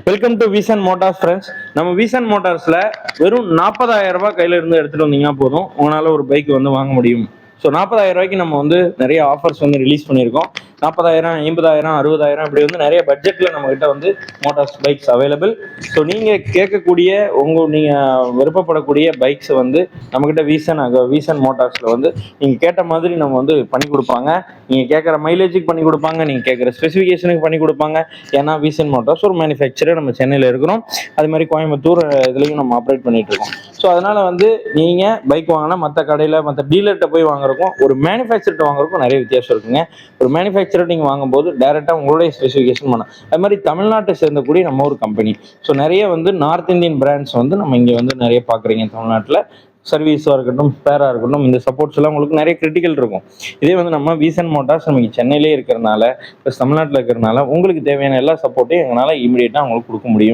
Welcome to Veesan motors friends. நம்ம வீசன் மோட்டார்ஸ்ல வெறும் 40,000 ரூபாய் கையில இருந்து எடுத்துட்டு வந்தீங்கன்னா போதும், உங்களால ஒரு பைக் வந்து வாங்க முடியும். ஸோ 40,000 ரூபாய்க்கு நம்ம வந்து நிறைய ஆஃபர்ஸ் வந்து ரிலீஸ் பண்ணியிருக்கோம். 40,000, 50,000, 60,000 இப்படி வந்து நிறைய பட்ஜெட்ல நம்ம கிட்ட வந்து மோட்டார்ஸ் பைக்ஸ் அவைலபிள். ஸோ நீங்க கேட்கக்கூடிய நீங்க விருப்பப்படக்கூடிய பைக்ஸ் வந்து நம்ம கிட்ட வீசன் மோட்டார்ஸ்ல வந்து நீங்க கேட்ட மாதிரி நம்ம வந்து பண்ணி கொடுப்பாங்க. நீங்க கேட்குற மைலேஜுக்கு பண்ணி கொடுப்பாங்க, நீங்க கேட்குற ஸ்பெசிஃபிகேஷனுக்கு பண்ணி கொடுப்பாங்க. ஏன்னா வீசன் மோட்டார்ஸ் ஒரு மேனுஃபேக்சரர், நம்ம சென்னையில் இருக்கிறோம். அது மாதிரி கோயம்புத்தூர் இதுலையும் நம்ம ஆப்ரேட் பண்ணிட்டு இருக்கோம். ஸோ அதனால வந்து நீங்க பைக் வாங்கினா மற்ற கடையில் மற்ற டீலர்கிட்ட போய் வாங்குறதுக்கும் ஒரு மேனுஃபேக்சர்கிட்ட வாங்குறதுக்கும் நிறைய வித்தியாசம் இருக்குங்க. ஒரு மேனுஃபேக்சரர் நீங்கள் வாங்கும்போது டைரெக்டாக உங்களுடைய ஸ்பெசிஃபிகேஷன் பண்ணலாம். அது மாதிரி தமிழ்நாட்டை சேர்ந்தக்கூடிய நம்ம ஒரு கம்பெனி. ஸோ நிறைய வந்து நார்த் இந்தியன் பிராண்ட்ஸ் வந்து நம்ம இங்கே வந்து நிறைய பார்க்குறீங்க தமிழ்நாட்டில். சர்வீஸாக இருக்கட்டும், ஸ்பேராக இருக்கட்டும், இந்த சப்போர்ட்ஸ் எல்லாம் உங்களுக்கு நிறைய கிரிட்டிக்கல் இருக்கும். இதே வந்து நம்ம வீசன் மோட்டார்ஸ் நமக்கு சென்னையிலே இருக்கிறனால ப்ளஸ் தமிழ்நாட்டில் இருக்கிறனால உங்களுக்கு தேவையான எல்லா சப்போர்ட்டையும் எங்களால் இமீடியட்டாக உங்களுக்கு கொடுக்க முடியும்.